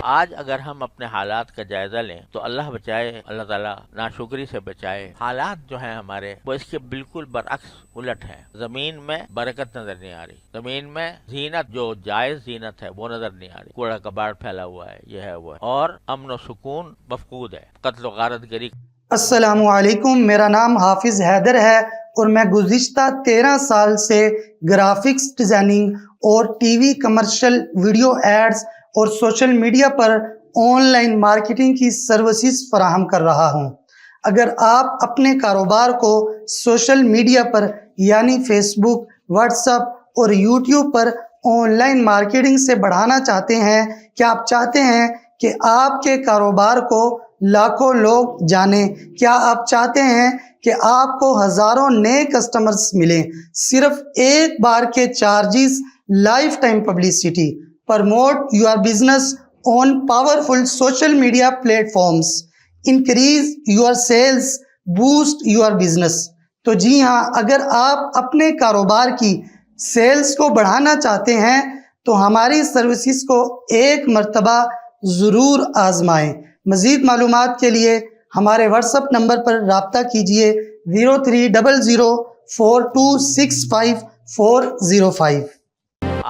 آج اگر ہم اپنے حالات کا جائزہ لیں تو اللہ بچائے، اللہ تعالیٰ ناشکری سے بچائے، حالات جو ہیں ہمارے وہ اس کے بالکل برعکس الٹ ہیں۔ زمین میں برکت نظر نہیں آ رہی، زمین میں زینت جو جائز زینت ہے وہ نظر نہیں آ رہی، کوڑا کباڑ پھیلا ہوا ہے، یہ ہے وہ ہے، اور امن و سکون مفقود ہے، قتل و غارت گری۔ السلام علیکم، میرا نام حافظ حیدر ہے اور میں گزشتہ 13 سال سے گرافکس ڈیزائننگ اور T V commercial, video ads اور سوشل میڈیا پر آن لائن مارکیٹنگ کی سروسز فراہم کر رہا ہوں۔ اگر آپ اپنے کاروبار کو سوشل میڈیا پر یعنی فیس بک، واٹس ایپ اور یوٹیوب پر آن لائن مارکیٹنگ سے بڑھانا چاہتے ہیں، کیا آپ چاہتے ہیں کہ آپ کے کاروبار کو لاکھوں لوگ جانیں؟ کیا آپ چاہتے ہیں کہ آپ کو ہزاروں نئے کسٹمرز ملیں؟ صرف ایک بار کے charges, lifetime publicity. Promote your business on powerful social media platforms, increase your sales, boost your business. تو جی ہاں، اگر آپ اپنے کاروبار کی سیلز کو بڑھانا چاہتے ہیں تو ہماری سروسز کو ایک مرتبہ ضرور آزمائیں۔ مزید معلومات کے لیے ہمارے واٹس ایپ نمبر پر رابطہ کیجیے 03004265 405۔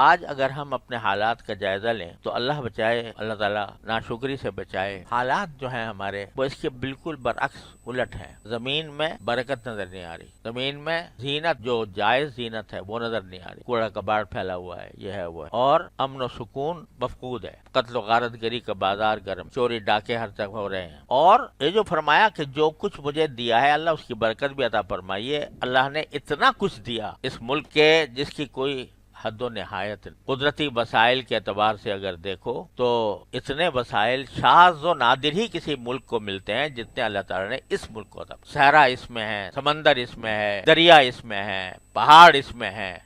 آج اگر ہم اپنے حالات کا جائزہ لیں تو اللہ بچائے، اللہ تعالیٰ ناشکری سے بچائے، حالات جو ہیں ہمارے وہ اس کے بالکل برعکس الٹ ہیں۔ زمین میں برکت نظر نہیں آ رہی، زمین میں زینت جو جائز زینت ہے وہ نظر نہیں آ رہی، کوڑا کباڑ پھیلا ہوا ہے، یہ ہے وہ ہے، اور امن و سکون مفقود ہے، قتل و غارت گری کا بازار گرم، چوری ڈاکے ہر جگہ ہو رہے ہیں۔ اور یہ جو فرمایا کہ جو کچھ مجھے دیا ہے اللہ اس کی برکت بھی عطا فرمائیے، اللہ نے اتنا کچھ دیا اس ملک کے جس کی کوئی حد و نہایت۔ قدرتی وسائل کے اعتبار سے اگر دیکھو تو اتنے وسائل شاذ و نادر ہی کسی ملک کو ملتے ہیں جتنے اللہ تعالیٰ نے اس ملک کو عطا۔ صحرا اس میں ہے، سمندر اس میں ہے، دریا اس میں ہے، پہاڑ اس میں ہے،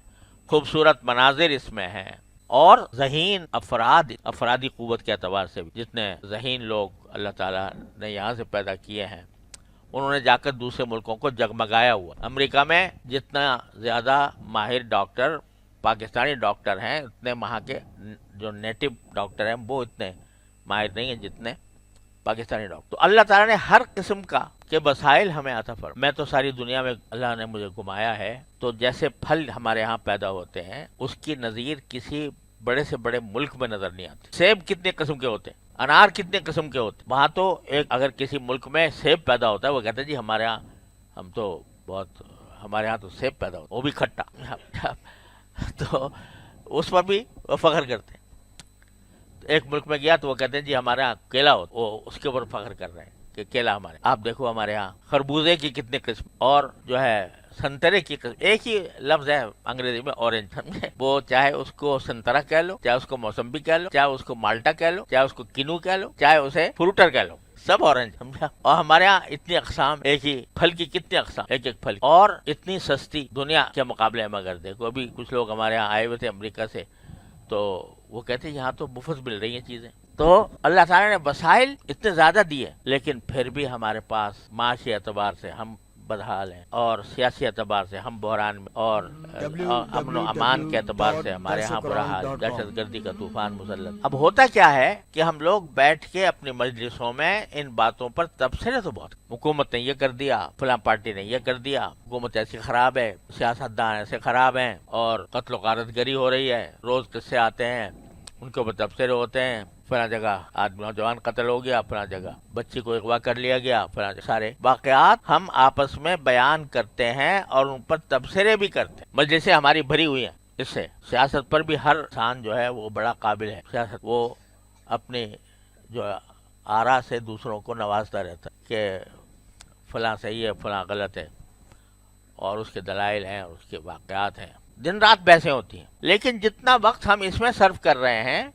خوبصورت مناظر اس میں ہیں، اور ذہین افرادی قوت کے اعتبار سے بھی جتنے ذہین لوگ اللہ تعالیٰ نے یہاں سے پیدا کیے ہیں انہوں نے جا کر دوسرے ملکوں کو جگمگایا ہوا۔ امریکہ میں جتنا زیادہ ماہر ڈاکٹر پاکستانی ڈاکٹر ہیں اتنے وہاں کے جو نیٹو ڈاکٹر ہیں وہ اتنے ماہر نہیں ہیں جتنے پاکستانی ڈاکٹر۔ تو اللہ تعالیٰ نے ہر قسم کا کے وسائل ہمیں عطا فرمائے۔ میں تو ساری دنیا میں اللہ نے مجھے گھمایا ہے، تو جیسے پھل ہمارے ہاں پیدا ہوتے ہیں اس کی نظیر کسی بڑے سے بڑے ملک میں نظر نہیں آتی۔ سیب کتنے قسم کے ہوتے ہیں، انار کتنے قسم کے ہوتے ہیں، وہاں تو ایک اگر کسی ملک میں سیب پیدا ہوتا ہے وہ کہتے ہیں جی ہمارے ہاں ہمارے ہاں تو سیب پیدا ہوتا ہے، وہ بھی کھٹا۔ تو اس پر بھی وہ فخر کرتے ہیں۔ ایک ملک میں گیا تو وہ کہتے ہیں جی ہمارے ہاں کیلا ہو، وہ اس کے اوپر فخر کر رہے ہیں کہ کیلا ہمارے۔ آپ دیکھو ہمارے ہاں خربوزے کی کتنے قسم، اور جو ہے سنترے کی قسم، ایک ہی لفظ ہے انگریزی میں اورنج، وہ چاہے اس کو سنترا کہہ لو، چاہے اس کو موسمبی کہہ لو، چاہے اس کو مالٹا کہہ لو، چاہے اس کو کنو کہہ لو، چاہے اسے فروٹر کہہ لو، سب اورنج، سمجھا۔ اور ہمارے ہاں اتنی اقسام، ایک ہی پھل کی کتنی اقسام، ایک پھل، اور اتنی سستی دنیا کے مقابلے میں اگر دیکھو۔ ابھی کچھ لوگ ہمارے ہاں آئے ہوئے تھے امریکہ سے، تو وہ کہتے ہیں یہاں تو مفت مل رہی ہیں چیزیں۔ تو اللہ تعالیٰ نے وسائل اتنے زیادہ دیے لیکن پھر بھی ہمارے پاس معاشی اعتبار سے ہم بدحال ہیں، اور سیاسی اعتبار سے ہم بحران میں، اور امن و امان کے اعتبار سے ہمارے ہاں برا حال، دہشت گردی کا طوفان مسلط۔ اب ہوتا کیا ہے کہ ہم لوگ بیٹھ کے اپنی مجلسوں میں ان باتوں پر تبصرے تو بہت، حکومت نے یہ کر دیا، فلاں پارٹی نے یہ کر دیا، حکومت ایسی خراب ہے، سیاستدان ایسے خراب ہیں، اور قتل و غارت گری ہو رہی ہے، روز قصے آتے ہیں، ان کے اوپر تبصرے ہوتے ہیں، فلاں جگہ آدمی نوجوان قتل ہو گیا، فلاں جگہ بچی کو اغوا کر لیا گیا، فلاں سارے واقعات ہم آپس میں بیان کرتے ہیں اور ان پر تبصرے بھی کرتے ہیں۔ مجلسیں ہماری بھری ہوئی ہیں اس سے۔ سیاست پر بھی ہر انسان جو ہے وہ بڑا قابل ہے، سیاست وہ اپنی جو آرا سے دوسروں کو نوازتا رہتا ہے کہ فلاں صحیح ہے، فلاں غلط ہے، اور اس کے دلائل ہیں اور اس کے واقعات ہیں، دن رات بحثیں ہوتی ہیں۔ لیکن جتنا وقت ہم اس میں صرف کر رہے ہیں،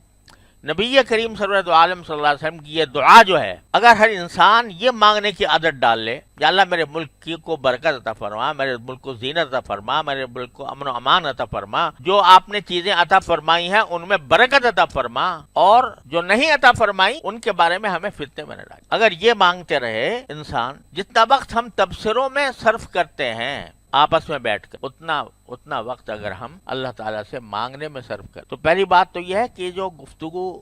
نبی کریم سرورت عالم صلی اللہ علیہ وسلم کی یہ دعا جو ہے، اگر ہر انسان یہ مانگنے کی عادت ڈال لے، یا اللہ میرے ملک کو برکت عطا فرما، میرے ملک کو زینت عطا فرما، میرے ملک کو امن و امان عطا فرما، جو آپ نے چیزیں عطا فرمائی ہیں ان میں برکت عطا فرما، اور جو نہیں عطا فرمائی ان کے بارے میں ہمیں فتنے میں نہ ڈال۔ اگر یہ مانگتے رہے انسان، جتنا وقت ہم تبصروں میں صرف کرتے ہیں آپس میں بیٹھ کر، اتنا وقت اگر ہم اللہ تعالیٰ سے مانگنے میں صرف کریں، تو پہلی بات تو یہ ہے کہ جو گفتگو